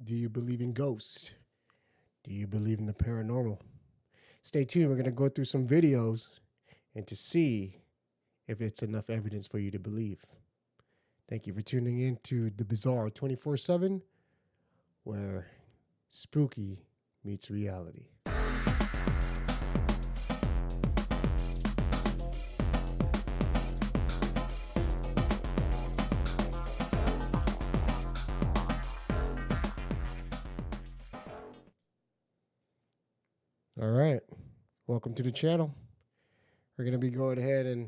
Do you believe in ghosts? Do you believe in the paranormal? Stay tuned. We're going to go through some videos and to see if it's enough evidence for you to believe. Thank you for tuning in to The Bizarre 24/7, where spooky meets reality. All right. Welcome to the channel. We're going to be going ahead and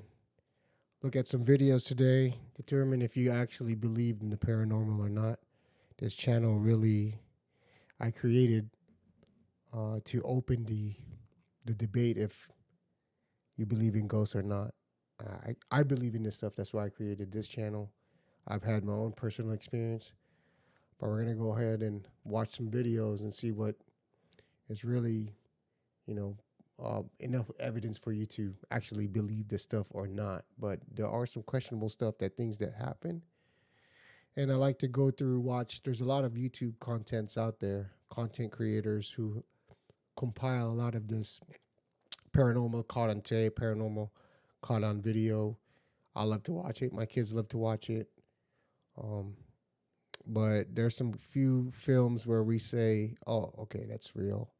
look at some videos today, determine if you actually believe in the paranormal or not. This channel really, I created to open the debate if you believe in ghosts or not. I believe in this stuff. That's why I created this channel. I've had my own personal experience, but we're going to go ahead and watch some videos and see what is really, enough evidence for you to actually believe this stuff or not. But there are some questionable stuff, things that happen. And I like to go through, watch. There's a lot of YouTube contents out there, content creators who compile a lot of this paranormal caught on tape, paranormal caught on video. I love to watch it. My kids love to watch it. But there's some few films where we say, oh, okay, that's real.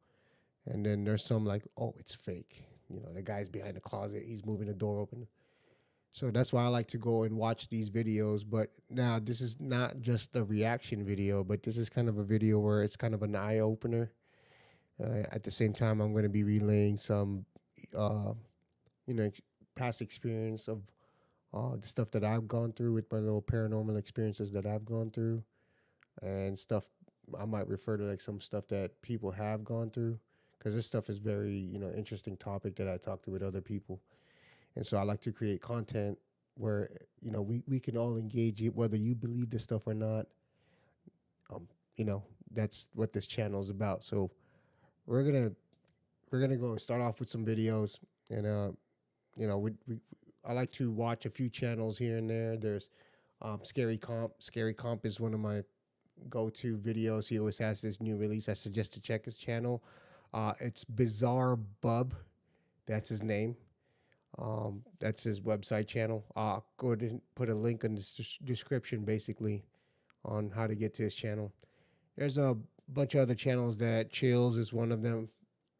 And then there's some like, oh, it's fake. The guy's behind the closet. He's moving the door open. So that's why I like to go and watch these videos. But now this is not just a reaction video, but this is kind of a video where it's kind of an eye opener. At the same time, I'm going to be relaying some, past experience of the stuff that I've gone through with my little paranormal experiences that I've gone through, and stuff I might refer to like some stuff that people have gone through, because this stuff is very, interesting topic that I talk to with other people. And so I like to create content where, we can all engage it, whether you believe this stuff or not. That's what this channel is about. So we're gonna go and start off with some videos, and I like to watch a few channels here and there. There's Scary Comp. Scary Comp is one of my go-to videos. He always has this new release. I suggest to check his channel. It's Bizarre Bub. That's his name. That's his website channel. Go ahead and put a link in the description, basically, on how to get to his channel. There's a bunch of other channels that Chills is one of them.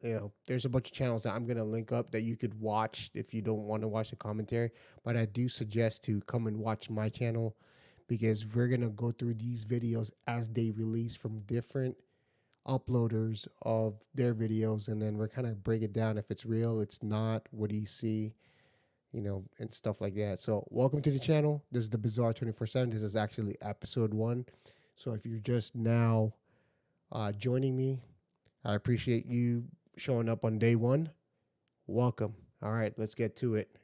There's a bunch of channels that I'm going to link up that you could watch if you don't want to watch the commentary. But I do suggest to come and watch my channel, because we're going to go through these videos as they release from different uploaders of their videos, and then we're kind of break it down if it's real, it's not, what do you see, and stuff like that. So welcome to the channel. This is the Bizarre 24/7. This is actually episode 1. So if you're just now joining me, I appreciate you showing up on day 1. Welcome. All right, let's get to it.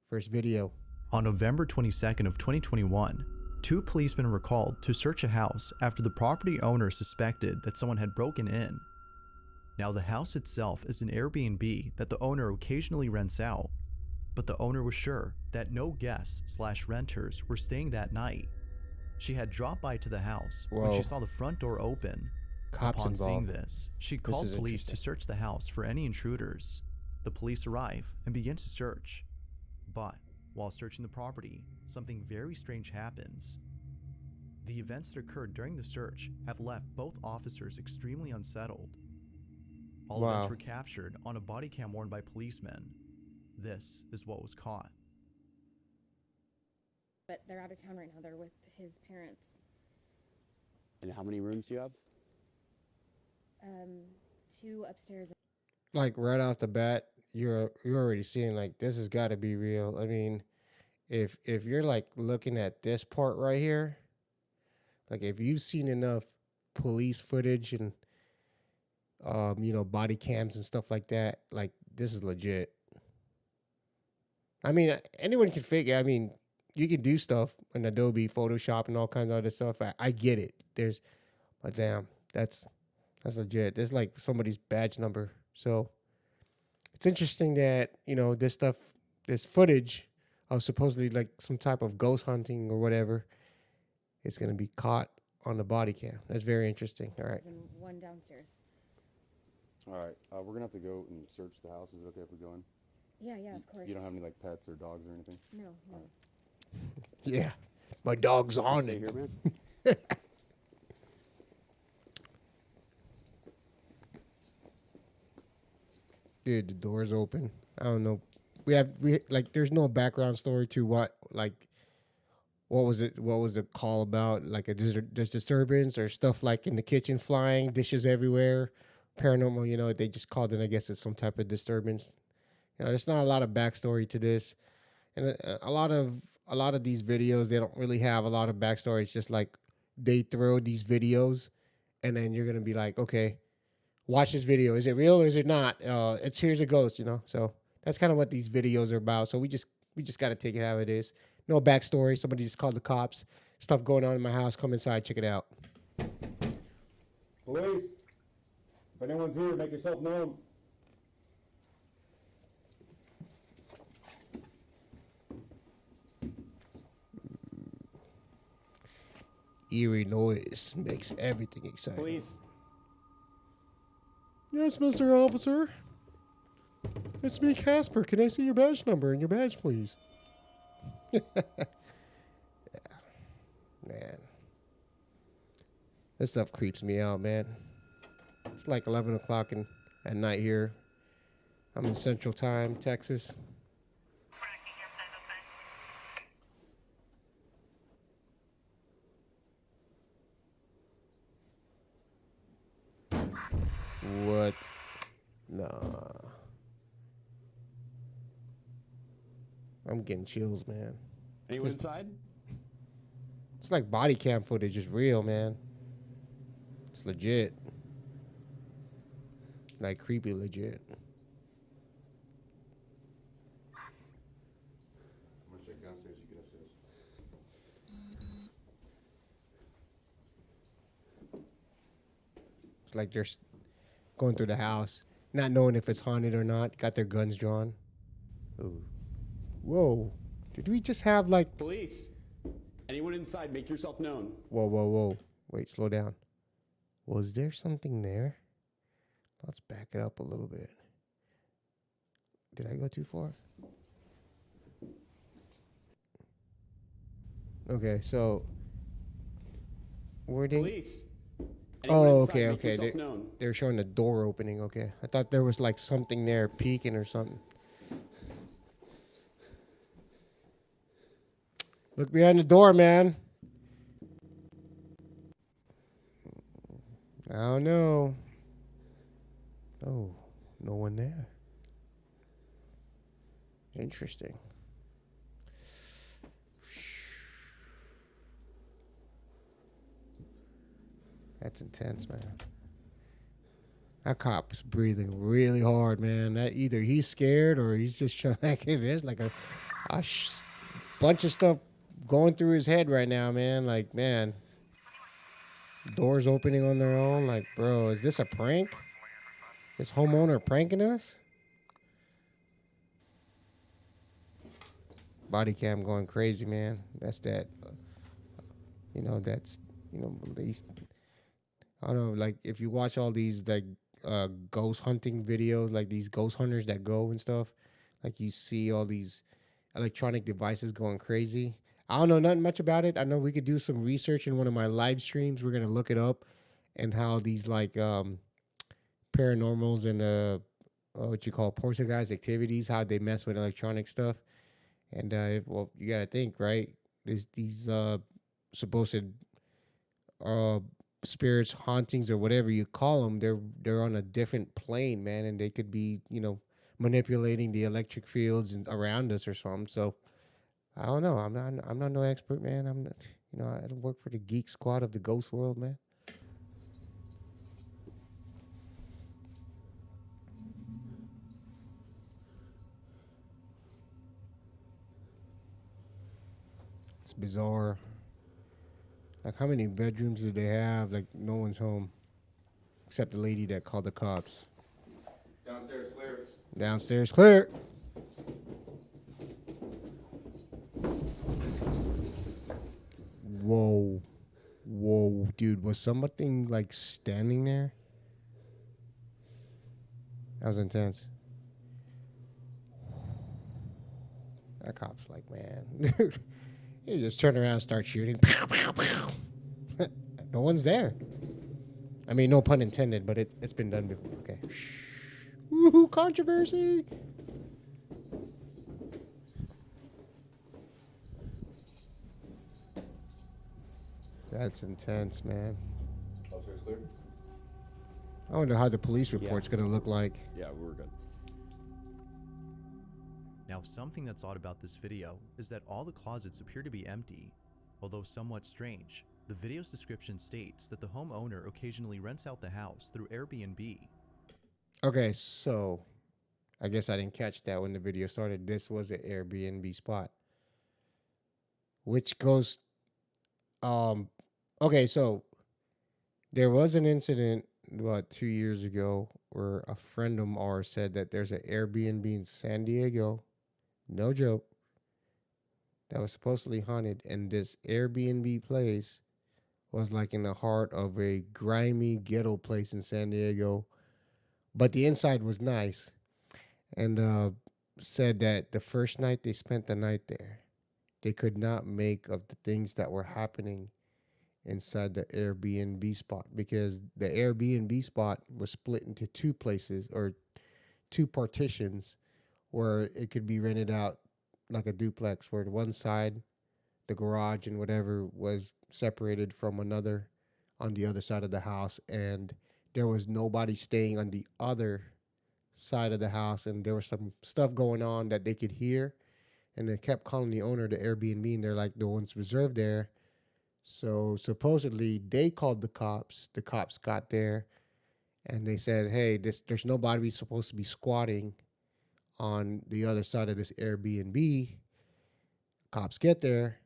First video. On November 22nd of 2021, 2 policemen were called to search a house after the property owner suspected that someone had broken in. Now, the house itself is an Airbnb that the owner occasionally rents out, but the owner was sure that no guests/renters were staying that night. She had dropped by to the house when she saw the front door open. Cops Upon involved. seeing this, she called police to search the house for any intruders. The police arrive and begin to search. But while searching the property, something very strange happens. The events that occurred during the search have left both officers extremely unsettled. All events were captured on a body cam worn by policemen. This is what was caught. But they're out of town right now. They're with his parents. And how many rooms do you have? 2 upstairs. Like right off the bat, you're already seeing like this has got to be real. I mean, if you're like looking at this part right here, like if you've seen enough police footage and body cams and stuff like that, like this is legit. I mean, anyone can fake it. I mean, you can do stuff in Adobe Photoshop and all kinds of other stuff. I get it. But damn, that's legit. There's like somebody's badge number. So it's interesting that, this footage of supposedly like some type of ghost hunting or whatever is going to be caught on the body cam. That's very interesting. All right. And one downstairs. All right, we're gonna have to go and search the house. Is it okay if we go in? Yeah, of course. You don't have any like pets or dogs or anything? No. Yeah. My dog's on Stay it. here, man. Dude, the door's open. I don't know. We like there's no background story to what was it? What was the call about? Like there's disturbance or stuff like in the kitchen flying, dishes everywhere, paranormal. You know, they just called it. I guess it's some type of disturbance. You know, there's not a lot of backstory to this, and a lot of these videos they don't really have a lot of backstory. It's just like they throw these videos, and then you're gonna be like, okay, watch this video. Is it real or is it not? It's here's a ghost. You know, so that's kind of what these videos are about. So we just got to take it how it is. No backstory. Somebody just called the cops. Stuff going on in my house. Come inside. Check it out. Police, if anyone's here, make yourself known. Eerie noise makes everything exciting. Police. Yes, Mr. Officer. It's me, Casper. Can I see your badge number and your badge, please? Yeah. Man. This stuff creeps me out, man. It's like 11 o'clock at night here. I'm in Central Time, Texas. What? Nah. I'm getting chills, man. Anyone inside? It's like body cam footage is real, man. It's legit. Like creepy legit. I'm gonna check downstairs. You get upstairs. It's like they're going through the house, not knowing if it's haunted or not. Got their guns drawn. Ooh. Whoa. Did we just have like... Police, anyone inside, make yourself known. Whoa. Wait, slow down. Was there something there? Let's back it up a little bit. Did I go too far? Okay, so... Were they... Police. Oh, Anyone inside, okay. make yourself known. They were showing the door opening. Okay, I thought there was like something there peeking or something. Look behind the door, man. I don't know. Oh, no one there. Interesting. That's intense, man. That cop's breathing really hard, man. That either he's scared or he's just trying to... There's like a bunch of stuff going through his head right now, man. Like, man. Doors opening on their own. Like, bro, is this a prank? This homeowner pranking us? Body cam going crazy, man. That's that. That's, at least... I don't know, like, if you watch all these, like, ghost hunting videos, like these ghost hunters that go and stuff, like, you see all these electronic devices going crazy. I don't know nothing much about it. I know we could do some research in one of my live streams. We're going to look it up and how these, like, paranormals and, what you call poltergeist activities, how they mess with electronic stuff. And, well, you got to think, right? These supposed spirits, hauntings, or whatever you call them, they're on a different plane, man, and they could be, manipulating the electric fields and around us or something. So I don't know. I'm not no expert, man. I'm not. I don't work for the geek squad of the ghost world, man. It's bizarre. Like, how many bedrooms do they have? Like, no one's home. Except the lady that called the cops. Downstairs clear. Downstairs clear. Whoa. Whoa, dude, was something like standing there? That was intense. That cop's like, man. You just turn around and start shooting. No one's there. I mean, no pun intended, but it's been done before. Okay. Shh. Woohoo, controversy. That's intense, man. Upstairs clear? I wonder how the police report's Yeah. going to look like. Yeah, we're good. Now, something that's odd about this video is that all the closets appear to be empty. Although somewhat strange, the video's description states that the homeowner occasionally rents out the house through Airbnb. Okay, so I guess I didn't catch that when the video started. This was an Airbnb spot. Which goes okay, so there was an incident about 2 years ago where a friend of ours said that there's an Airbnb in San Diego, no joke, that was supposedly haunted, and this Airbnb place was like in the heart of a grimy ghetto place in San Diego, but the inside was nice. And said that the first night they spent the night there, they could not make of the things that were happening inside the Airbnb spot, because the Airbnb spot was split into two places or two partitions where it could be rented out like a duplex, where one side, the garage and whatever, was separated from another on the other side of the house, and there was nobody staying on the other side of the house, and there was some stuff going on that they could hear, and they kept calling the owner of the Airbnb, and they're like, no one's reserved there. So supposedly they called the cops. The cops got there and they said, hey, there's nobody supposed to be squatting on the other side of this Airbnb. Cops get there,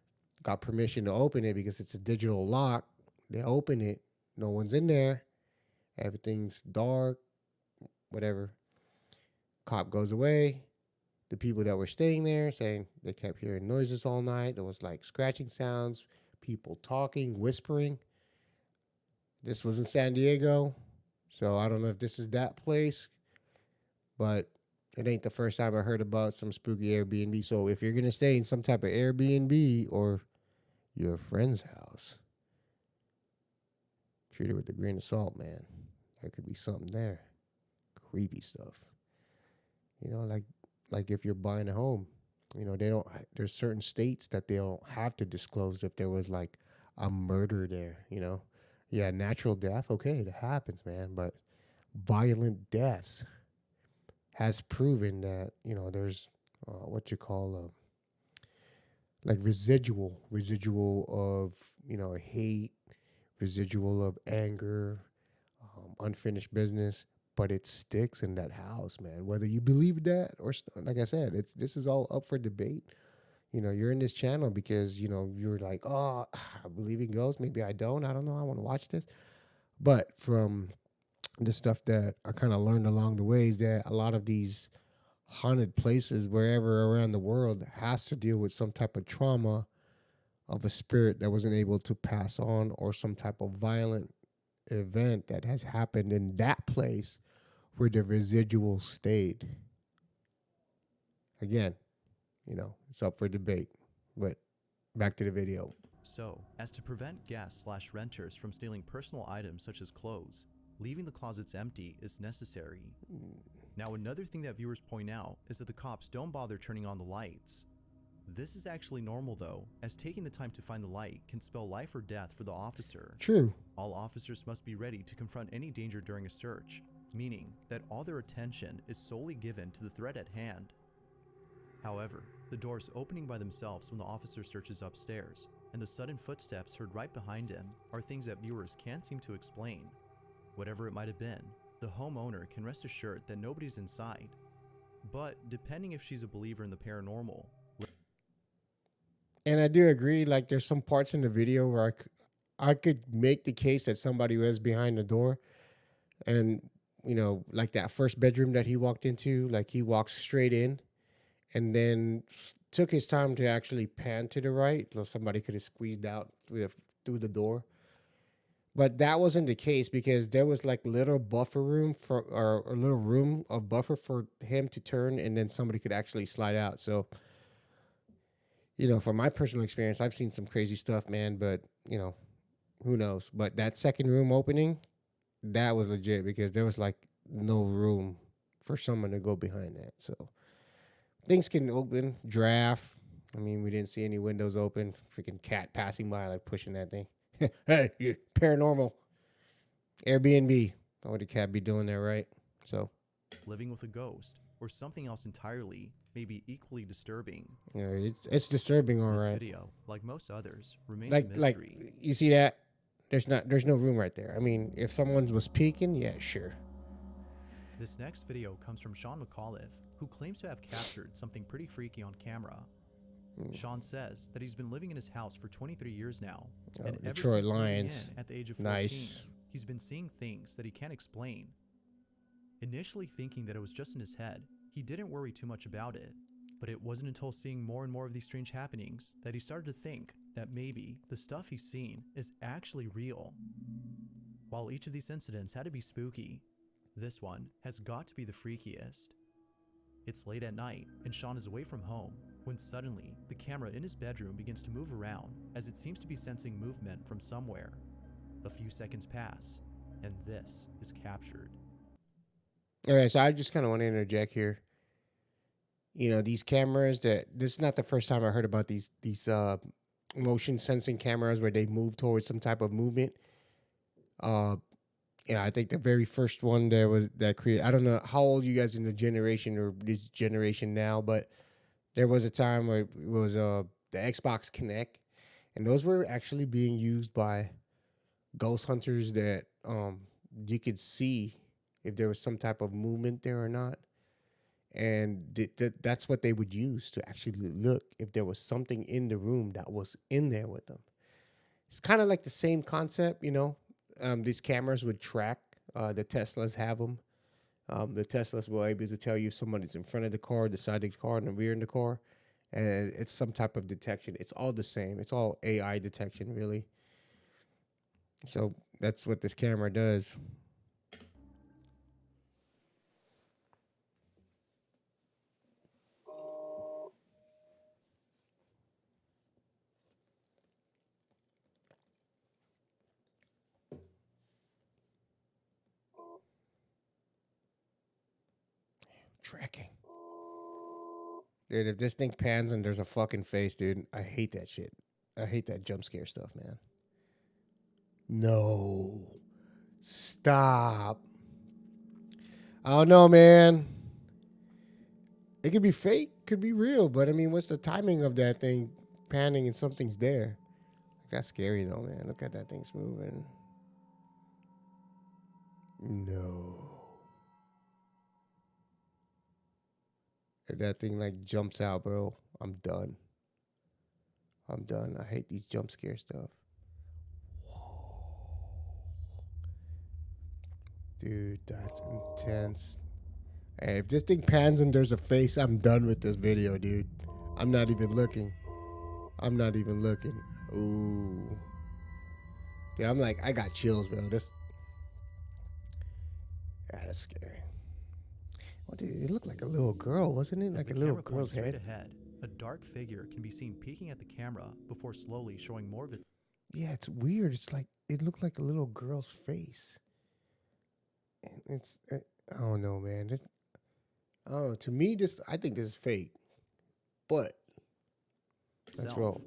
got permission to open it because it's a digital lock. They open it, no one's in there, everything's dark, whatever. Cop goes away. The people that were staying there saying they kept hearing noises all night. There was like scratching sounds, people talking, whispering. This was in San Diego, so I don't know if this is that place, but it ain't the first time I heard about some spooky Airbnb. So if you're going to stay in some type of Airbnb or your friend's house, treat it with a grain of salt, man. There could be something there. Creepy stuff. You know, like if you're buying a home, you know, there's certain states that they don't have to disclose if there was like a murder there, you know. Yeah, natural death, okay, it happens, man, but violent deaths has proven that, you know, there's what you call like residual of, you know, hate, residual of anger, unfinished business, but it sticks in that house, man. Whether you believe that or, like I said, this is all up for debate. You know, you're in this channel because, you know, you're like, oh, I believe in ghosts. Maybe I don't. I don't know. I want to watch this. But from the stuff that I kind of learned along the way is that a lot of these haunted places, wherever around the world, has to deal with some type of trauma of a spirit that wasn't able to pass on, or some type of violent event that has happened in that place where the residual stayed. Again, you know, it's up for debate. But back to the video. So, as to prevent guests/renters from stealing personal items such as clothes, leaving the closets empty is necessary. Now, another thing that viewers point out is that the cops don't bother turning on the lights. This is actually normal though, as taking the time to find the light can spell life or death for the officer. True. All officers must be ready to confront any danger during a search, meaning that all their attention is solely given to the threat at hand. However, the doors opening by themselves when the officer searches upstairs, and the sudden footsteps heard right behind him are things that viewers can't seem to explain. Whatever it might have been, the homeowner can rest assured that nobody's inside. But depending if she's a believer in the paranormal. And I do agree, like there's some parts in the video where I could make the case that somebody was behind the door. And, you know, like that first bedroom that he walked into, like he walked straight in and then took his time to actually pan to the right. So somebody could have squeezed out through the door. But that wasn't the case because there was like little buffer room for or a little room of buffer for him to turn, and then somebody could actually slide out. So from my personal experience, I've seen some crazy stuff, man. But who knows? But that second room opening, that was legit because there was like no room for someone to go behind that. So things can open, draft. I mean, we didn't see any windows open. Freaking cat passing by, like pushing that thing. Hey, paranormal. Airbnb. What would the cat be doing there, right? So, living with a ghost, or something else entirely may be equally disturbing. it's disturbing, all This right. video, like most others, remains Like, a mystery. you see that? There's no room right there. I mean, if someone was peeking, yeah, sure. This next video comes from Sean McAuliffe, who claims to have captured something pretty freaky on camera. Sean says that he's been living in his house for 23 years now, and ever Detroit since moving Lions. in at the age of 14, Nice. he's been seeing things that he can't explain. Initially thinking that it was just in his head, he didn't worry too much about it, but it wasn't until seeing more and more of these strange happenings that he started to think that maybe the stuff he's seen is actually real. While each of these incidents had to be spooky, this one has got to be the freakiest. It's late at night, and Sean is away from home, when suddenly, the camera in his bedroom begins to move around as it seems to be sensing movement from somewhere. A few seconds pass, and this is captured. All right, so I just kind of want to interject here. These cameras this is not the first time I heard about these motion sensing cameras where they move towards some type of movement. I think the very first one that created, I don't know how old you guys in the generation or this generation now, but there was a time where it was the Xbox Kinect, and those were actually being used by ghost hunters that you could see if there was some type of movement there or not. And that's what they would use to actually look if there was something in the room that was in there with them. It's kind of like the same concept, these cameras would track. The Teslas have them. The Teslas will able to tell you if somebody's in front of the car, the side of the car, and the rear of the car. And it's some type of detection. It's all the same. It's all AI detection, really. So that's what this camera does. Tracking. Dude, if this thing pans and there's a fucking face, dude, I hate that shit. I hate that jump scare stuff, man. No. Stop. I don't know, man. It could be fake, could be real, but I mean, what's the timing of that thing panning and something's there? That's scary though, man. Look at that thing's moving. No. If that thing like jumps out, bro, I'm done. I'm done. I hate these jump scare stuff. Whoa. Dude, that's intense. Hey, if this thing pans and there's a face, I'm done with this video, dude. I'm not even looking. I'm not even looking. Ooh. Yeah, I'm like, I got chills, bro. That's scary. What did it look like? A little girl, wasn't it? Like a little girl's head. Ahead, a dark figure can be seen peeking at the camera before slowly showing more of it. Yeah, it's weird. It's like it looked like a little girl's face. And I don't know, man. I don't know. To me, I think this is fake. But that's wrong.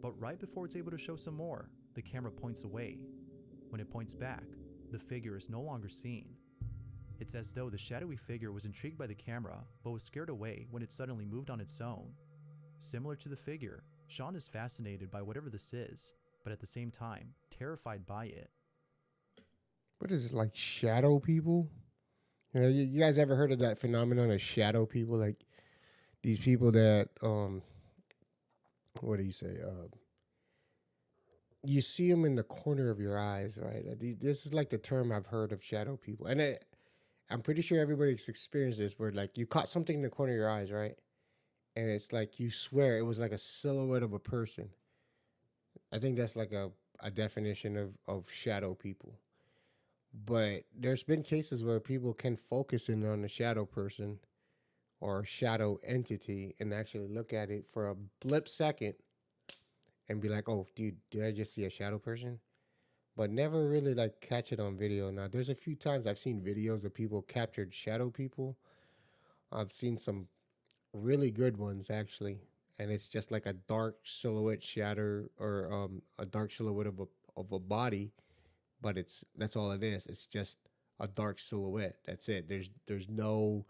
But right before it's able to show some more, the camera points away. When it points back, the figure is no longer seen. It's as though the shadowy figure was intrigued by the camera, but was scared away when it suddenly moved on its own. Similar to the figure, Sean is fascinated by whatever this is, but at the same time, terrified by it. What is it, like shadow people? You guys ever heard of that phenomenon of shadow people? Like these people that, what do you say? You see them in the corner of your eyes, right? This is like the term I've heard of shadow people. And I'm pretty sure everybody's experienced this where like you caught something in the corner of your eyes, right? And it's like you swear it was like a silhouette of a person. I think that's like a definition of shadow people. But there's been cases where people can focus in on a shadow person or a shadow entity and actually look at it for a blip second and be like, "Oh, dude, did I just see a shadow person?" But never really like catch it on video. Now, there's a few times I've seen videos of people captured shadow people. I've seen some really good ones actually, and it's just like a dark silhouette shadow or a dark silhouette of a body, but that's all it is. It's just a dark silhouette. That's it. There's no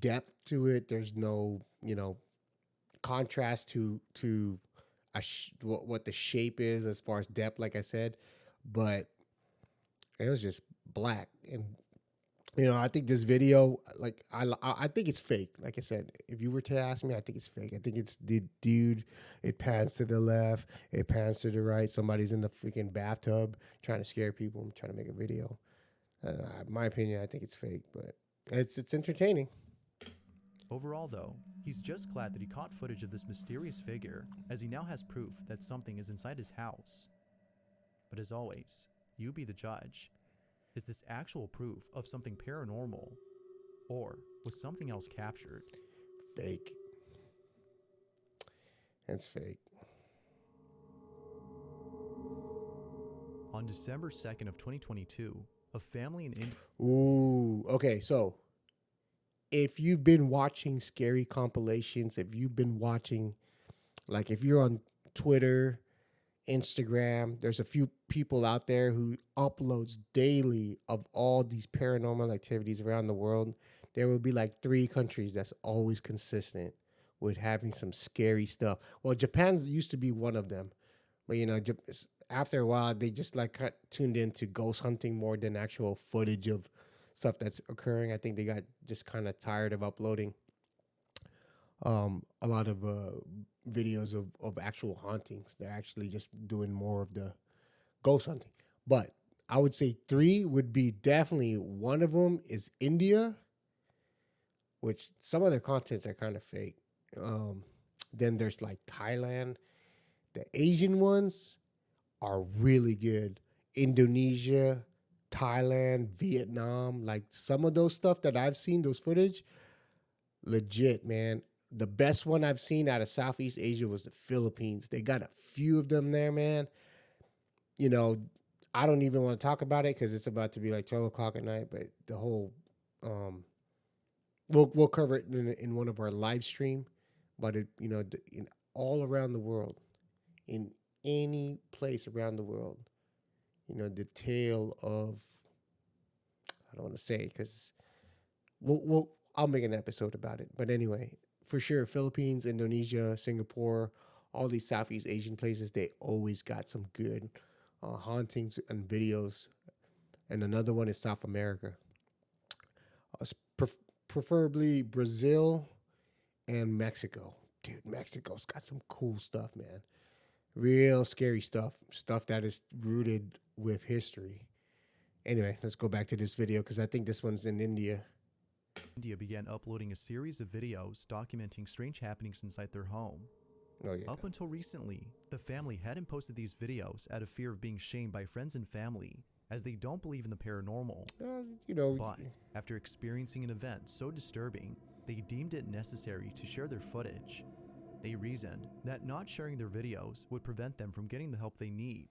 depth to it. There's no contrast to what the shape is as far as depth. Like I said, but it was just black. And I think this video, like I think it's fake. Like I said, if you were to ask me, I think it's fake. I think it's the dude. It pans to the left, it pans to the right. Somebody's in the freaking bathtub trying to scare people and trying to make a video. My opinion, I think it's fake, but it's entertaining. Overall, though, he's just glad that he caught footage of this mysterious figure, as he now has proof that something is inside his house. But as always, you be the judge. Is this actual proof of something paranormal, or was something else captured? Fake. It's fake. On December 2nd of 2022, a family in India... Ooh, okay, so if you've been watching scary compilations, if you've been watching, like if you're on Twitter, Instagram, there's a few people out there who uploads daily of all these paranormal activities around the world. There will be like 3 countries that's always consistent with having some scary stuff. Well, Japan used to be one of them, but after a while they just like tuned into ghost hunting more than actual footage of stuff that's occurring. I think they got just kind of tired of uploading a lot of videos of actual hauntings. They're actually just doing more of the ghost hunting. But I would say 3 would be definitely one of them is India, which some of their contents are kind of fake. Then there's like Thailand. The Asian ones are really good. Indonesia, Thailand, Vietnam, like some of those stuff that I've seen, those footage, legit, man. The best one I've seen out of Southeast Asia was the Philippines. They got a few of them there, man. I don't even want to talk about it because it's about to be like 12 o'clock at night, but the whole, we'll cover it in one of our live stream, but in all around the world, in any place around the world, the tale of, I don't want to say because I'll make an episode about it. But anyway, for sure, Philippines, Indonesia, Singapore, all these Southeast Asian places, they always got some good hauntings and videos. And another one is South America, preferably Brazil and Mexico. Dude, Mexico's got some cool stuff, man. Real scary stuff that is rooted with history. Anyway, let's go back to this video because I think this one's in India. India began uploading a series of videos documenting strange happenings inside their home. Oh, yeah. Up until recently, the family hadn't posted these videos out of fear of being shamed by friends and family, as they don't believe in the paranormal. But after experiencing an event so disturbing, they deemed it necessary to share their footage. They reasoned that not sharing their videos would prevent them from getting the help they need.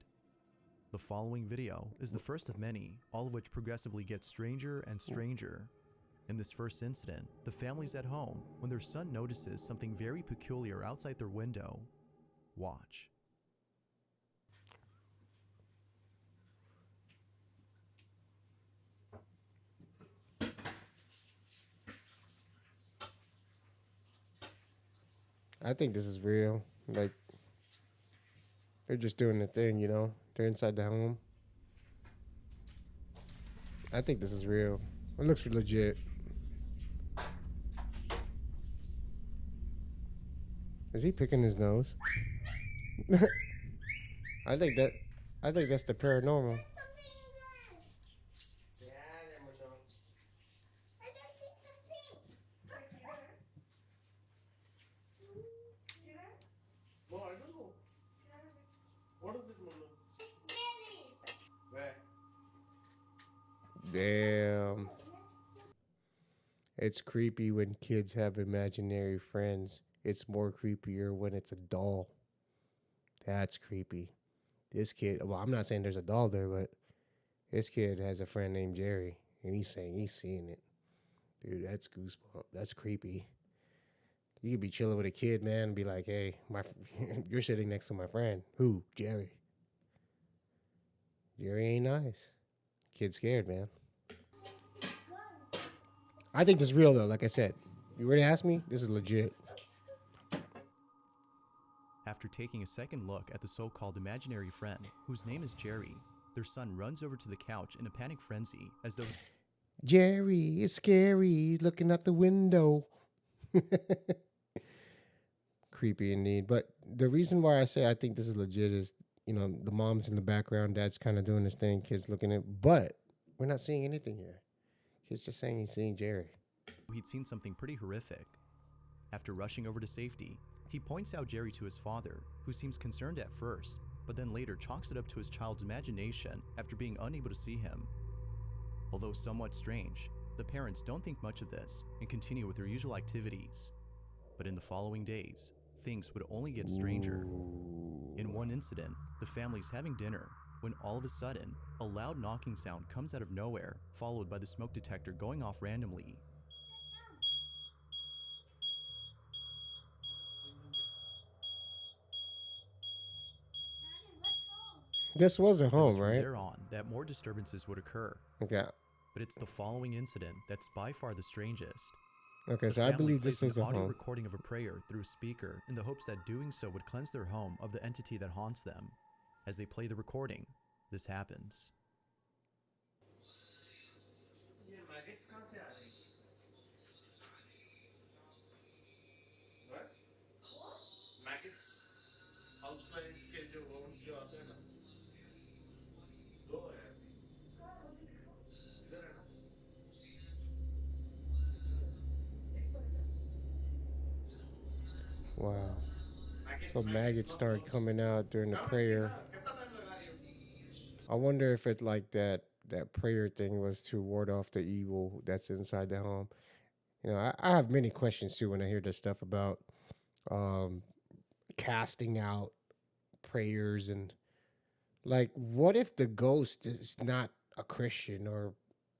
The following video is the first of many, all of which progressively get stranger and stranger. In this first incident, the family's at home when their son notices something very peculiar outside their window. Watch. I think this is real. Like, they're just doing their thing, They're inside the home. I think this is real. It looks legit. Is he picking his nose? I think that's the paranormal. No, I don't know. What is it, Mama? Damn. It's creepy when kids have imaginary friends. It's more creepier when it's a doll. That's creepy. This kid, well, I'm not saying there's a doll there, but this kid has a friend named Jerry, and he's saying he's seeing it. Dude, that's goosebump. That's creepy. You could be chilling with a kid, man, and be like, "Hey, you're sitting next to my friend. Who? Jerry. Jerry ain't nice. Kid's scared, man. I think this is real though. Like I said, you already asked me. This is legit. After taking a second look at the so-called imaginary friend, whose name is Jerry, their son runs over to the couch in a panic frenzy as though Jerry is scary, looking out the window. Creepy indeed. But the reason why I say I think this is legit is, the mom's in the background, dad's kind of doing his thing, kids looking at, but we're not seeing anything here. He's just saying he's seeing Jerry. he'd seen something pretty horrific. After rushing over to safety, he points out Jerry to his father, who seems concerned at first, but then later chalks it up to his child's imagination after being unable to see him. Although somewhat strange, the parents don't think much of this and continue with their usual activities. But in the following days, things would only get stranger. In one incident, the family's having dinner when all of a sudden, a loud knocking sound comes out of nowhere, followed by the smoke detector going off randomly. This was a It was home, from right? there on that more disturbances would occur. Okay. But it's the following incident that's by far the strangest. Okay, The so I family believe this plays is an a audio home. recording of a prayer through a speaker in the hopes that doing so would cleanse their home of the entity that haunts them. As they play the recording, this happens. ये magics कहाँ से आ रही है magics house flies के जो worms जो आते हैं ना दो है अभी इधर है ना Wow. Magics So magics maggots not started worms coming out during the कहाँ मैक्सी prayer. था कितना टाइम लगा रही हो I wonder if it like that prayer thing was to ward off the evil that's inside the home. I have many questions too when I hear this stuff about um, casting out prayers and like, what if the ghost is not a Christian or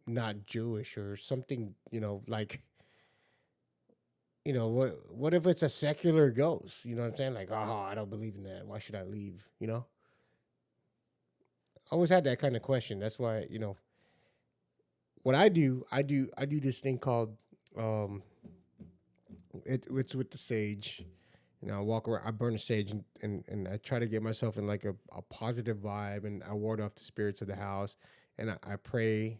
not Jewish or something? What if it's a secular ghost? You know what I'm saying? Like, oh, I don't believe in that. Why should I leave? I always had that kind of question. That's why, what I do this thing called um it's with the sage. I walk around, I burn the sage, and I try to get myself in like a positive vibe, and I ward off the spirits of the house, and I pray.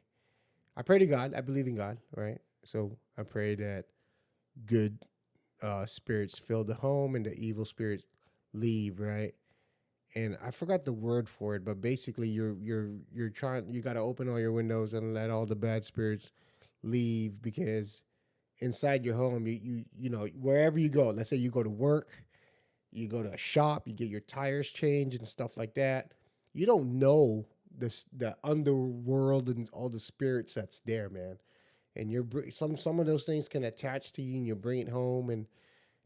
I pray to God. I believe in God, right? So I pray that good spirits fill the home and the evil spirits leave, right? And I forgot the word for it, but basically you're trying, you got to open all your windows and let all the bad spirits leave, because inside your home, wherever you go, let's say you go to work, you go to a shop, you get your tires changed and stuff like that. You don't know the underworld and all the spirits that's there, man. And some of those things can attach to you, and you bring it home, and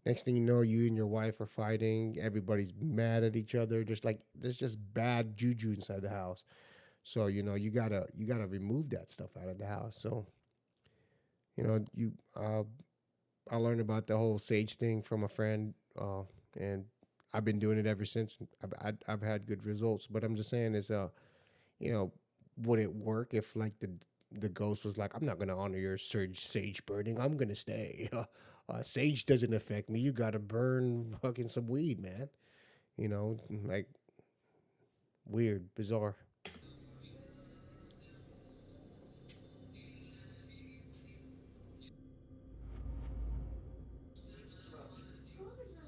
next thing you know, you and your wife are fighting. Everybody's mad at each other. There's just bad juju inside the house. So you gotta remove that stuff out of the house. So you I learned about the whole sage thing from a friend, and I've been doing it ever since. I've had good results. But I'm just saying you know, would it work if like the ghost was like, I'm not gonna honor your sage burning. I'm gonna stay. Sage doesn't affect me. You gotta burn fucking some weed, man. Like weird, bizarre.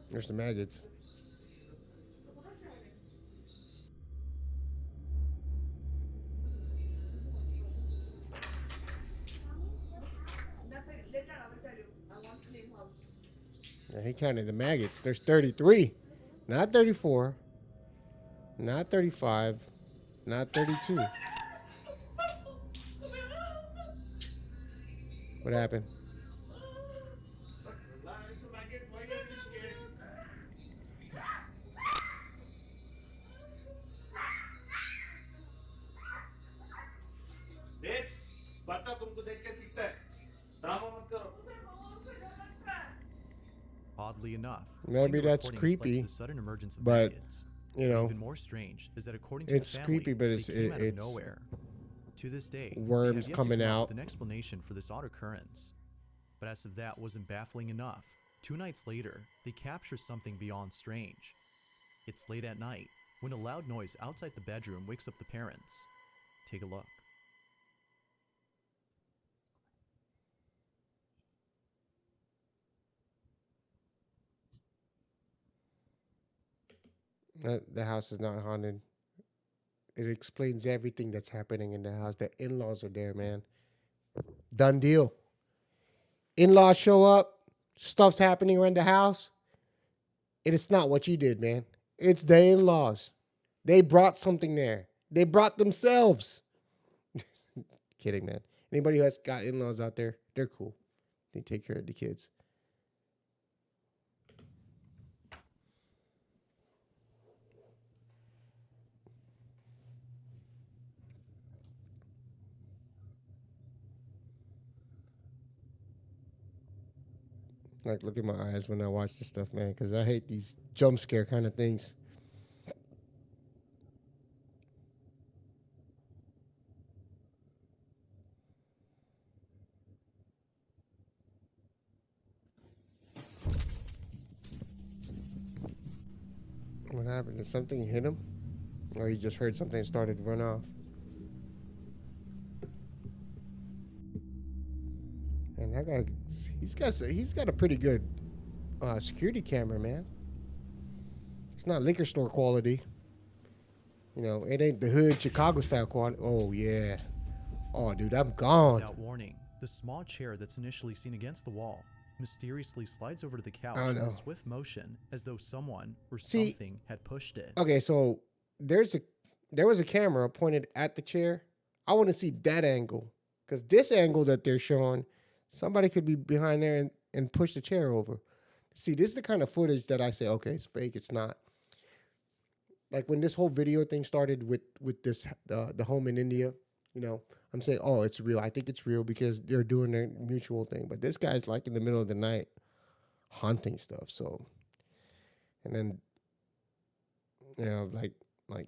There's the maggots. Yeah, he counted the maggots. There's 33, not 34, not 35, not 32. What happened? Relax, Maggot. Why are you scared? Babes, बच्चा तुमको देख के सीखता है. Drama मत करो. Oddly enough, playing Maybe the that's recording has led to creepy, the sudden emergence of but maggots. you But know, even more strange is that according to the it's family, creepy, but they came out of it's nowhere. To this day, they worms have yet to coming come up out. with an explanation for this odd occurrence. But as if that wasn't baffling enough, 2 nights later, they capture something beyond strange. It's late at night when a loud noise outside the bedroom wakes up the parents. Take a look. The house is not haunted. It explains everything that's happening in the house. The in-laws are there, man. Done deal. In-laws show up. Stuff's happening around the house. And it's not what you did, man. It's the in-laws. They brought something there. They brought themselves. Kidding, man. Anybody who has got in-laws out there, they're cool. They take care of the kids. Like, look at my eyes when I watch this stuff, man, because I hate these jump scare kind of things. What happened? Did something hit him? Or he just heard something started to run off? And that guy, he's got a pretty good security camera, man. It's not liquor store quality. You know, it ain't the hood Chicago style quality. Oh yeah. Oh dude, I'm gone. Without warning, the small chair that's initially seen against the wall mysteriously slides over to the couch I in know. a swift motion as though someone or See- something had pushed it. Okay, so there was a camera pointed at the chair. I want to see that angle. Because this angle that they're showing, somebody could be behind there and push the chair over. See, this is the kind of footage that I say, okay, it's fake, it's not. Like when this whole video thing started with this the home in India, you know, I'm saying, oh, it's real. I think it's real because they're doing their mutual thing. But this guy's like in the middle of the night haunting stuff. So, and then, you know, like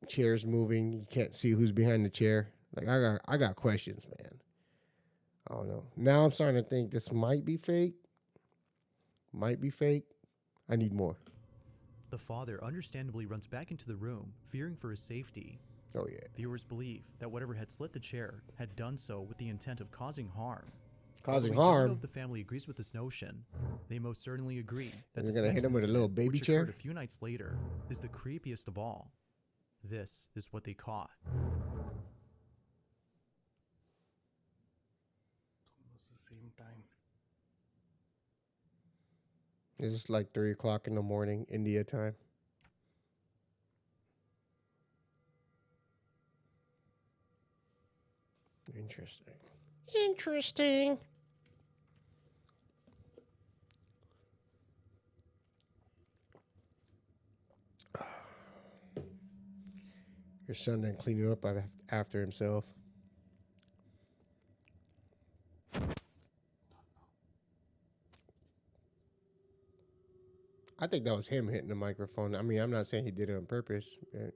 chairs moving, you can't see who's behind the chair. Like I got questions, man. I don't know. Now I'm starting to think this might be fake. Might be fake. I need more. The father understandably runs back into the room, fearing for his safety. Oh yeah. Viewers believe that whatever had slit the chair had done so with the intent of causing harm. Causing Although we don't know harm. if the family agrees with this notion, they most certainly agree that And this they're gonna next hit him with a little incident, baby which chair? occurred a few nights later, is the creepiest of all. This is what they caught. Almost the same time. This is like 3:00 in the morning, India time. Interesting. Interesting. Your son done cleaning up after himself. I think that was him hitting the microphone. I mean, I'm not saying he did it on purpose. But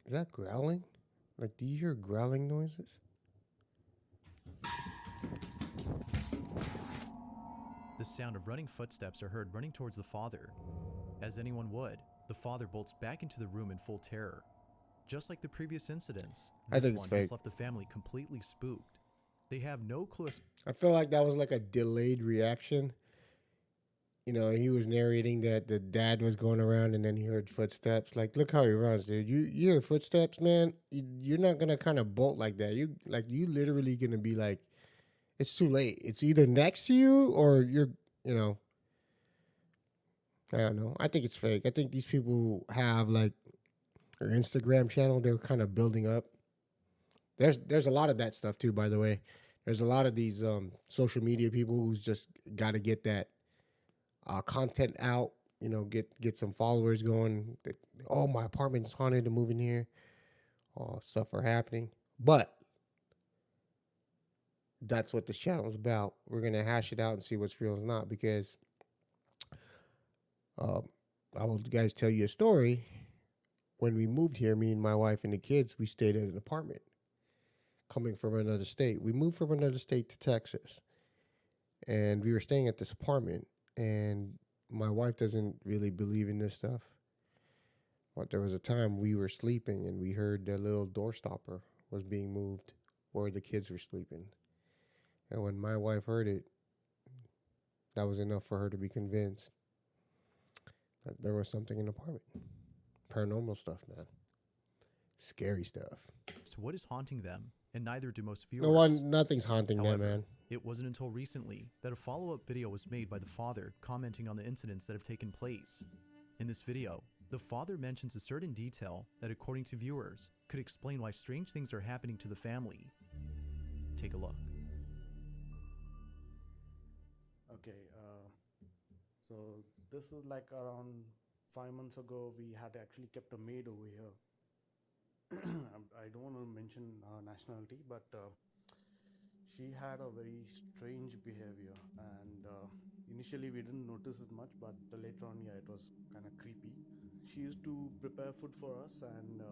is that growling? Like, do you hear growling noises? The sound of running footsteps are heard running towards the father. As anyone would, the father bolts back into the room in full terror. Just like the previous incidents, I this think it's one fake. has left the family completely spooked. They have no clue as I feel like that was like a delayed reaction. You know, he was narrating that the dad was going around and then he heard footsteps. Like, look how he runs, dude. You hear footsteps, man. You're not gonna kind of bolt like that. You literally gonna be like, it's too late. It's either next to you or you're, you know. I don't know. I think it's fake. I think these people have like her Instagram channel. They were kind of building up. There's a lot of that stuff too, by the way. There's a lot of these social media people who's just got to get that content out. You know, get some followers going. Oh, my apartment's haunted. To move in here. All stuff are happening, but that's what this channel is about. We're gonna hash it out and see what's real and not because uh, I will guys tell you a story. When we moved here, me and my wife and the kids, we stayed at an apartment coming from another state. We moved from another state to Texas, and we were staying at this apartment. And my wife doesn't really believe in this stuff, but there was a time we were sleeping and we heard the little door stopper was being moved where the kids were sleeping. And when my wife heard it, that was enough for her to be convinced that there was something in the apartment. Paranormal stuff, man. Scary stuff. So what is haunting them? And neither do most viewers. No one, nothing's haunting However, them, man. it wasn't until recently that a follow-up video was made by the father commenting on the incidents that have taken place. In this video, the father mentions a certain detail that, according to viewers, could explain why strange things are happening to the family. Take a look. Okay, so this is like around 5 months ago. We had actually kept a maid over here. I don't want to mention her nationality, but she had a very strange behavior, and initially we didn't notice it much, but later on, yeah, it was kind of creepy. She used to prepare food for us, and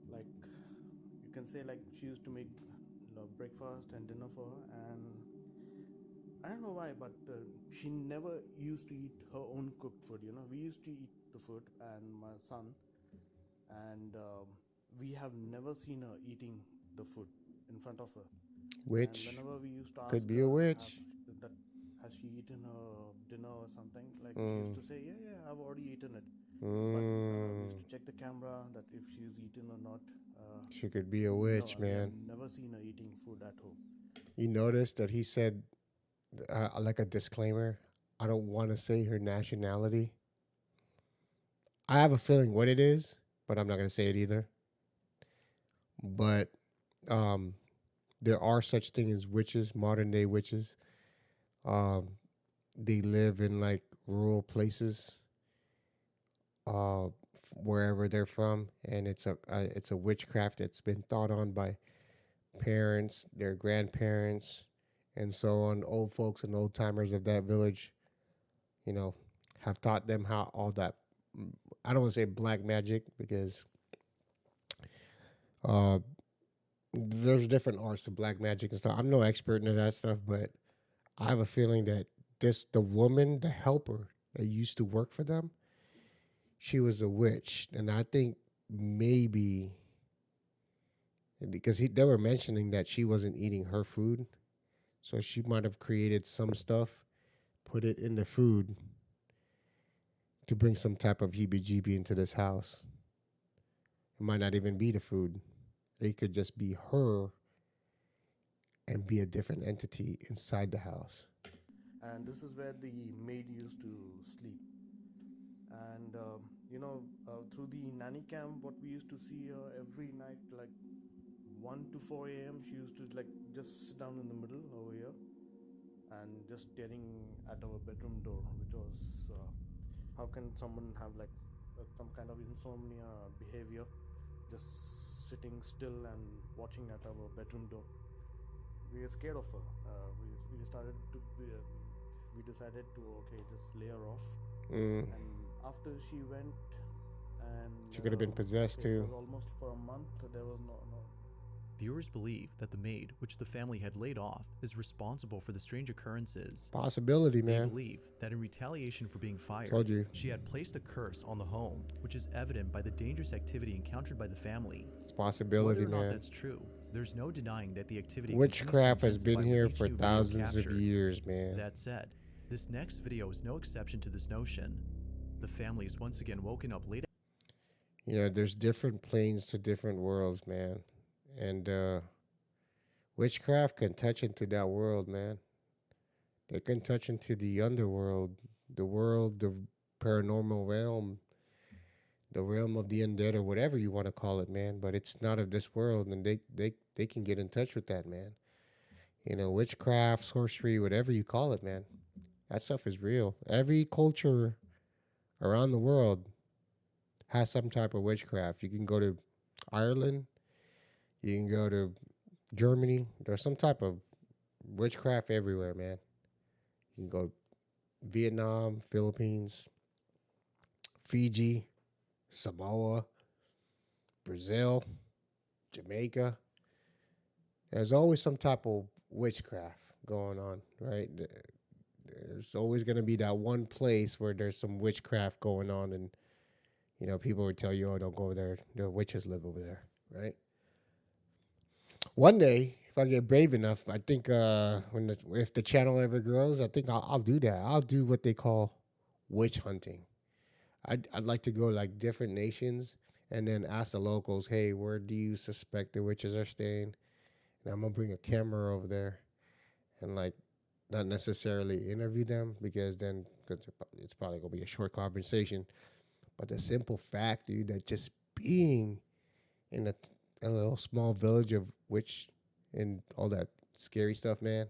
like you can say, like she used to make breakfast and dinner for her, and I don't know why, but she never used to eat her own cooked food. You know, we used to eat the food, and my son, and we have never seen her eating the food in front of her. Witch. And whenever we used to ask Could be a her, witch. has she eaten her dinner or something? Like she used to say, yeah, I've already eaten it. But we used to check the camera that if she's eaten or not. She could be a No, witch, we have man. never seen her eating food at home. You notice that he said, like a disclaimer, I don't want to say her nationality. I have a feeling what it is, but I'm not going to say it either. But there are such things as witches, modern day witches. They live in like rural places, wherever they're from, and it's a witchcraft that's been thought on by parents, their grandparents, and so on. Old folks and old timers of that village, you know, have taught them how all that. I don't want to say black magic because uh, there's different arts to black magic and stuff. I'm no expert in that stuff, but I have a feeling that the woman, the helper that used to work for them, she was a witch, and I think maybe because they were mentioning that she wasn't eating her food, so she might have created some stuff, put it in the food to bring some type of heebie-jeebie into this house. It might not even be the food. It could just be her and be a different entity inside the house. And this is where the maid used to sleep. And through the nanny cam, what we used to see her every night, like 1 to 4 a.m., she used to like just sit down in the middle over here and just staring at our bedroom door, which was how can someone have like some kind of insomnia behavior, just sitting still and watching at our bedroom door. We were scared of her. We started to we decided to just lay her off. And after she went, and She could have been possessed it was too. almost for a month. There was no. Viewers believe that the maid, which the family had laid off, is responsible for the strange occurrences. Possibility, They man. believe that in retaliation for being fired, Told you. she had placed a curse on the home, which is evident by the dangerous activity encountered by the family. It's possibility, Whether or not man. that's true, there's no denying that the activity Witchcraft has continues to been intensify here with each for new video thousands of captured. years, man. That said, this next video is no exception to this notion. The family is once again woken up late. You know, there's different planes to different worlds, man. And witchcraft can touch into that world, man. They can touch into the underworld, the world, the paranormal realm. the realm of the undead or whatever you want to call it, man. But it's not of this world, and they can get in touch with that, man. You know, witchcraft, sorcery, whatever you call it, man. That stuff is real. Every culture around the world has some type of witchcraft. You can go to Ireland, you can go to Germany. There's some type of witchcraft everywhere, man. You can go Vietnam, Philippines, Fiji, Samoa, Brazil, Jamaica. There's always some type of witchcraft going on, right? There's always going to be that one place where there's some witchcraft going on, and you know, people would tell you, "Oh, don't go there. The witches live over there," right? One day, if I get brave enough, I think if the channel ever grows, I think I'll do that. I'll do what they call witch hunting. I'd like to go like different nations and then ask the locals, "Hey, where do you suspect the witches are staying?" And I'm gonna bring a camera over there and like not necessarily interview them because then cause it's probably gonna be a short conversation. But the simple fact, dude, that just being in a little small village of witch and all that scary stuff, man,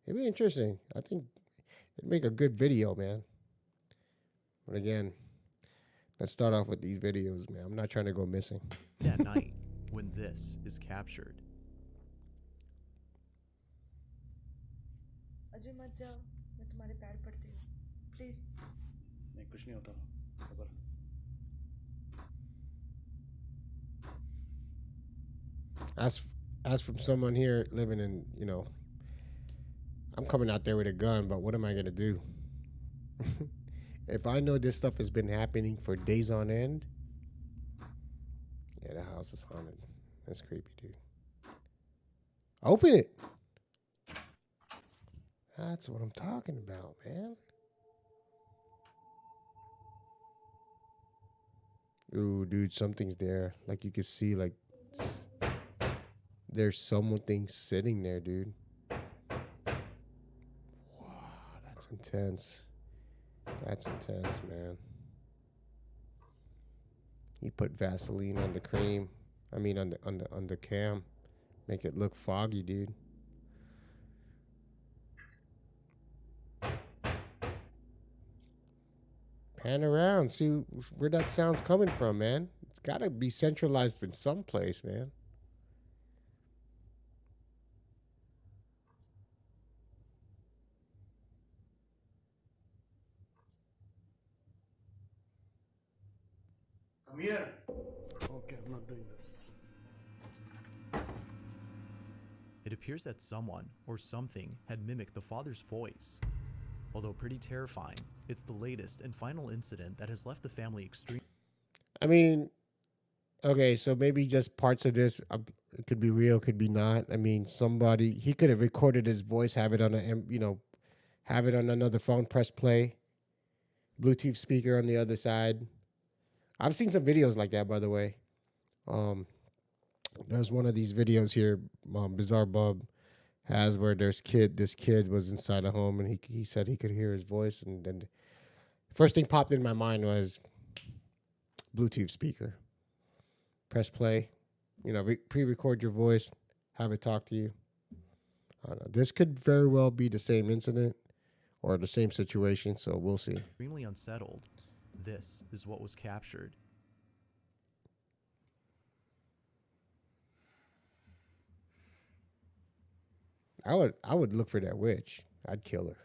it'd be interesting. I think it'd make a good video, man. But again, let's start off with these videos, man. I'm not trying to go missing. At night, when this is captured, Ajay मत जाओ मैं तुम्हारे पैर पड़ती हूँ please नहीं कुछ नहीं होता खबर As from someone here living in, you know, I'm coming out there with a gun, but what am I gonna do? If I know this stuff has been happening for days on end, yeah, the house is haunted. That's creepy, dude. Open it. That's what I'm talking about, man. Ooh, dude, something's there. Like you can see, like there's something sitting there, dude. Wow, that's intense. That's intense, man. He put Vaseline on the cream. I mean, on the cam, make it look foggy, dude. Pan around, see where that sound's coming from, man. It's got to be centralized in some place, man. come here okay I'm not doing this it appears that someone or something had mimicked the father's voice. Although pretty terrifying, it's the latest and final incident that has left the family extremely. I mean, okay, so maybe just parts of this it could be real, could be not. I mean, he could have recorded his voice, have it on have it on another phone, press play, Bluetooth speaker on the other side. I've seen some videos like that, by the way. There's one of these videos here, Bizarre Bub has where this kid was inside a home and he said he could hear his voice, and then the first thing popped in my mind was Bluetooth speaker. Press play, pre-record your voice, have it talk to you. I don't know. This could very well be the same incident or the same situation, so we'll see. Extremely unsettled. This is what was captured. I would look for that witch. I'd kill her.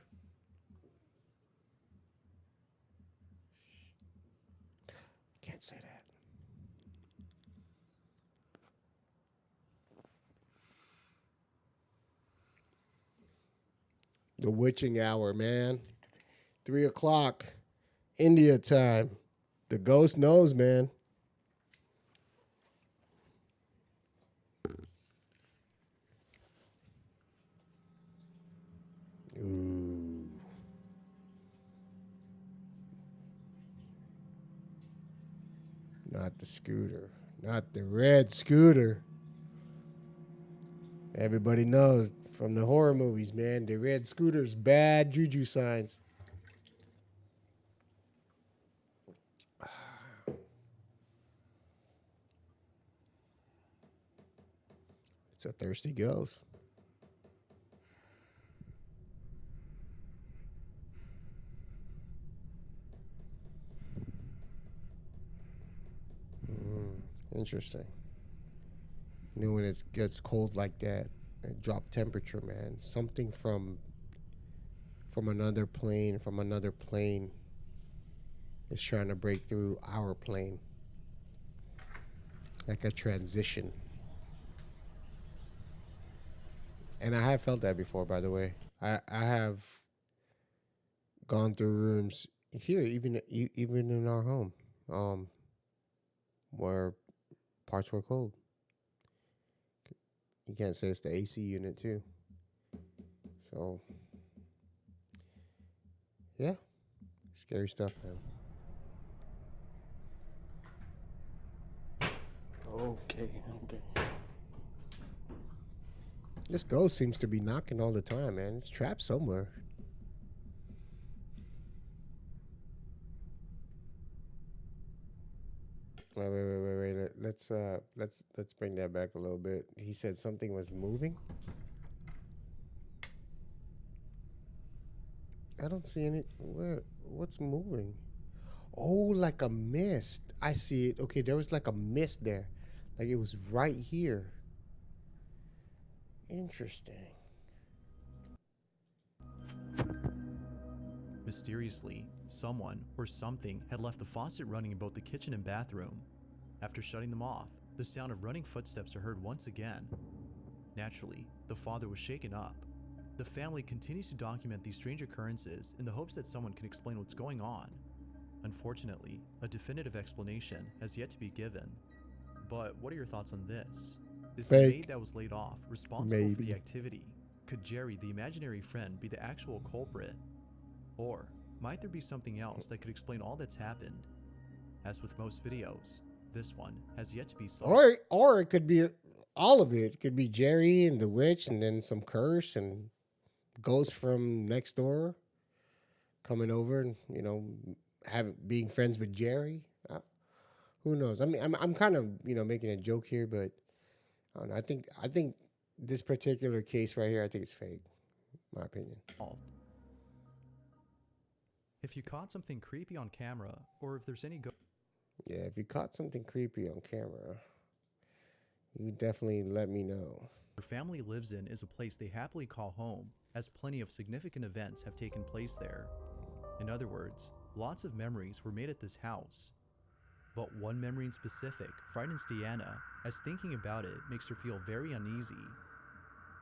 Can't say that. The witching hour, man. 3:00 India time. The ghost knows, man. Ooh. Not the scooter. Not the red scooter. Everybody knows from the horror movies, man, the red scooter's bad juju signs. It's a thirsty ghost. Interesting. You know, when it gets cold like that, and drop temperature, man, something from another plane is trying to break through our plane, like a transition. And I have felt that before, by the way. I have gone through rooms here, even in our home, um, where parts were cold. You can't say it's the AC unit too. So, yeah, scary stuff, man. Okay. This ghost seems to be knocking all the time, man. It's trapped somewhere. Wait. Let's bring that back a little bit. He said something was moving. I don't see any. What's moving? Oh, like a mist. I see it. Okay, there was like a mist there. Like it was right here. Interesting. Mysteriously, someone or something had left the faucet running in both the kitchen and bathroom. After shutting them off, the sound of running footsteps are heard once again. Naturally, the father was shaken up. The family continues to document these strange occurrences in the hopes that someone can explain what's going on. Unfortunately, a definitive explanation has yet to be given. But what are your thoughts on this? Is the Fake. maid that was laid off responsible for the Maybe. activity? Could Jerry, the imaginary friend, be the actual culprit? Or might there be something else that could explain all that's happened? As with most videos, this one has yet to be solved. Or it could be all of it. It could be Jerry and the witch, and then some curse and ghosts from next door coming over, and being friends with Jerry. Who knows? I mean, I'm kind of making a joke here, but I don't know. I think this particular case right here, I think it's fake. My opinion. If you caught something creepy on camera, or if there's any Yeah, if you caught something creepy on camera, you definitely let me know. your family lives in is a place they happily call home, as plenty of significant events have taken place there. In other words, lots of memories were made at this house. But one memory in specific frightens Deanna, as thinking about it makes her feel very uneasy.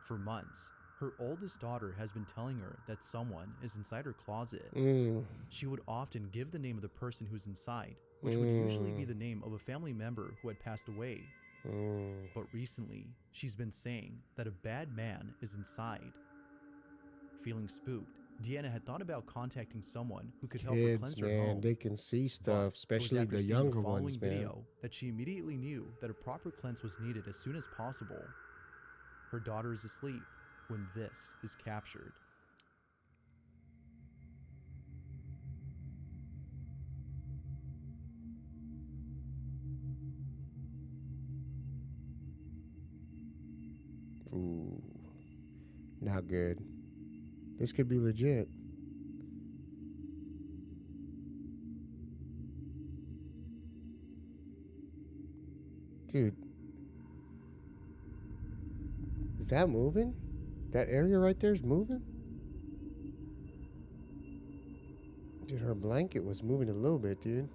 For months, her oldest daughter has been telling her that someone is inside her closet. She would often give the name of the person who's inside, which would usually be the name of a family member who had passed away. But recently, she's been saying that a bad man is inside. Feeling spooked, Deanna had thought about contacting someone who could help her Kids, cleanse her man, home. they can see But stuff, it was especially after the seeing younger following ones, man. video that she immediately knew that a proper cleanse was needed as soon as possible. Her daughter is asleep when this is captured. Ooh, not good. This could be legit. Dude, is that moving? That area right there is moving? Dude, her blanket was moving a little bit, dude.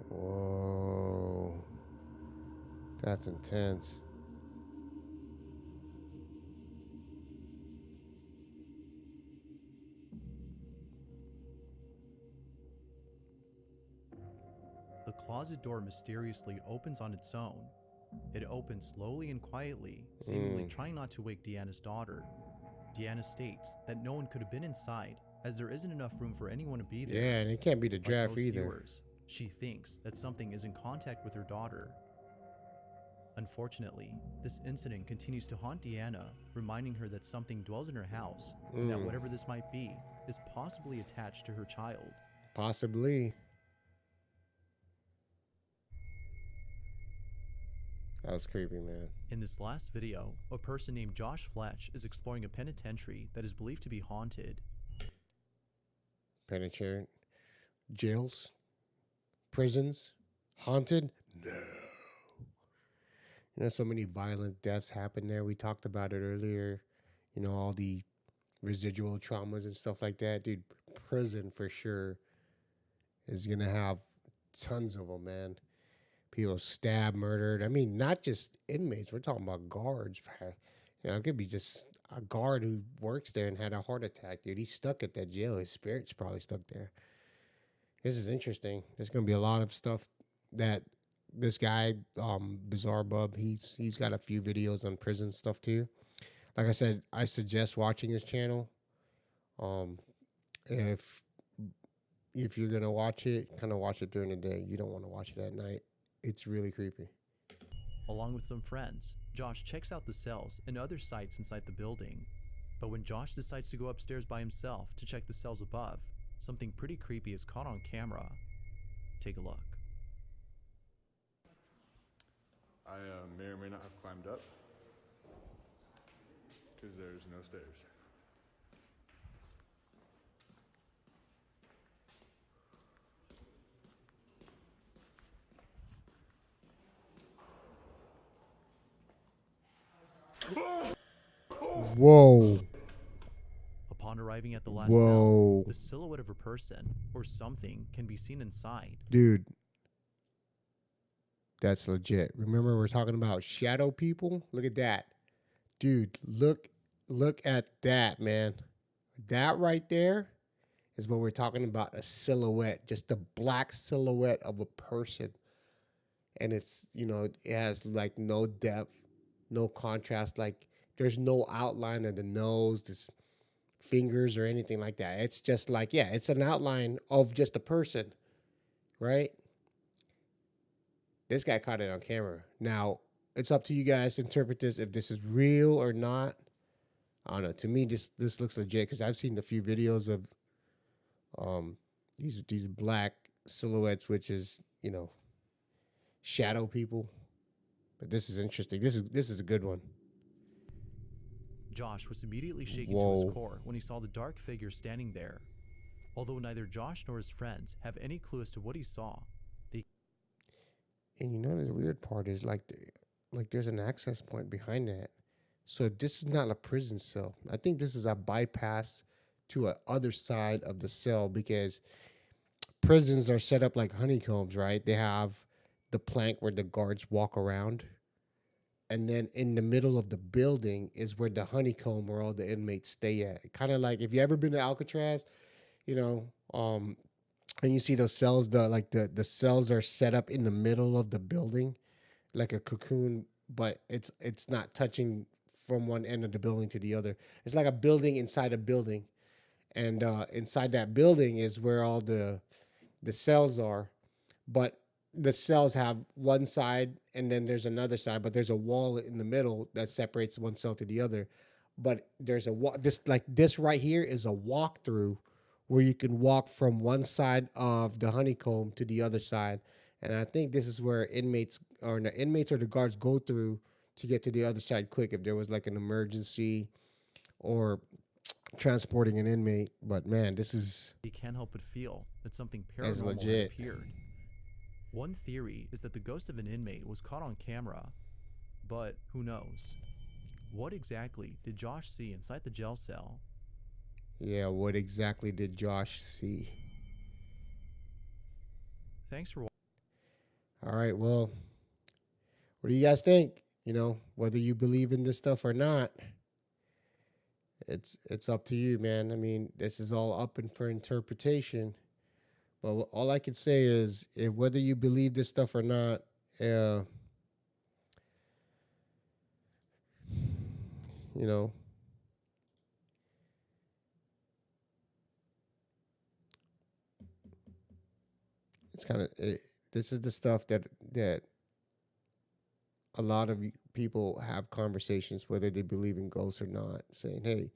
Whoa. That's intense. The closet door mysteriously opens on its own. It opens slowly and quietly, seemingly trying not to wake Deanna's daughter. Deanna states that no one could have been inside, as there isn't enough room for anyone to be there. Yeah, and it can't be the Like draft most either. viewers, she thinks that something is in contact with her daughter. Unfortunately, this incident continues to haunt Deanna, reminding her that something dwells in her house, and that whatever this might be is possibly attached to her child. Possibly. That was creepy, man. In this last video, a person named Josh Fletch is exploring a penitentiary that is believed to be haunted. Penitentiary, jails, prisons, haunted? No. You know, so many violent deaths happen there. We talked about it earlier. You know, all the residual traumas and stuff like that. Dude, prison for sure is going to have tons of them, man. People stabbed, murdered. I mean, not just inmates. We're talking about guards. You know, it could be just a guard who works there and had a heart attack, dude. He's stuck at that jail. His spirit's probably stuck there. This is interesting. There's going to be a lot of stuff that this guy, Bizarre Bub, he's got a few videos on prison stuff too. Like I said, I suggest watching his channel. If you're gonna watch it, kind of watch it during the day. You don't want to watch it at night. It's really creepy. Along with some friends, Josh checks out the cells and other sites inside the building. But when Josh decides to go upstairs by himself to check the cells above, something pretty creepy is caught on camera. Take a look. I may or may not have climbed up because there's no stairs. Whoa. Upon arriving at the last Whoa. cell, the silhouette of a person or something can be seen inside. Dude, that's legit. Remember, we're talking about shadow people? Look at that. Dude, look at that, man. That right there is what we're talking about, a silhouette, just a black silhouette of a person. And it's, you know, it has like no depth, no contrast, like there's no outline of the nose, the fingers or anything like that. It's just like, yeah, it's an outline of just a person, right? This guy caught it on camera. Now, it's up to you guys to interpret this, if this is real or not. I don't know. To me, this looks legit because I've seen a few videos of these black silhouettes, which is, you know, shadow people. But this is interesting. This is a good one. Josh was immediately shaken to Whoa. his core when he saw the dark figure standing there. Although neither Josh nor his friends have any clue as to what he saw, And you know the weird part is like there's an access point behind that. So this is not a prison cell. I think this is a bypass to a other side of the cell, because prisons are set up like honeycombs, right? They have the plank where the guards walk around. And then in the middle of the building is where the honeycomb where all the inmates stay at. Kind of like if you ever been to Alcatraz, you know, and you see those cells, the cells are set up in the middle of the building, like a cocoon, but it's not touching from one end of the building to the other. It's like a building inside a building, and inside that building is where all the cells are, but the cells have one side and then there's another side, but there's a wall in the middle that separates one cell to the other. But there's this right here is a walkthrough where you can walk from one side of the honeycomb to the other side. And I think this is where inmates or the guards go through to get to the other side quick if there was like an emergency or transporting an inmate. But man, this is, he can't help but feel that something That's paranormal had legit. appeared. One theory is that the ghost of an inmate was caught on camera, but who knows? What exactly did Josh see inside the jail cell? yeah, what exactly did Josh see? Thanks for watching. All right, well, what do you guys think? You know, whether you believe in this stuff or not, it's up to you, man. I mean, this is all up and for interpretation. But all I can say is, whether you believe this stuff or not, you know, it's kind of this is the stuff that a lot of people have conversations, whether they believe in ghosts or not, saying, hey,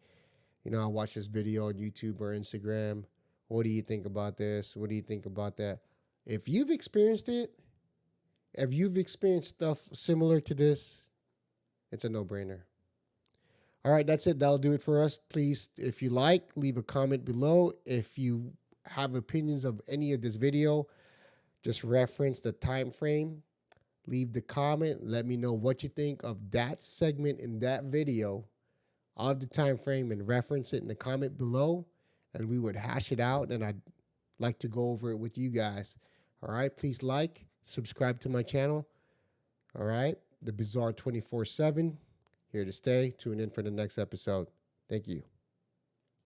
you know, I watched this video on YouTube or Instagram. What do you think about this? What do you think about that? If you've experienced it, If you've experienced stuff similar to this, it's a no-brainer. All right, that's it. That'll do it for us. Please, if you like, leave a comment below. If you have opinions of any of this video, just reference the time frame. Leave the comment. Let me know what you think of that segment in that video of the time frame and reference it in the comment below, and we would hash it out, and I'd like to go over it with you guys. All right, please like, subscribe to my channel. All right, The Bizarre 24/7, here to stay. Tune in for the next episode. Thank you.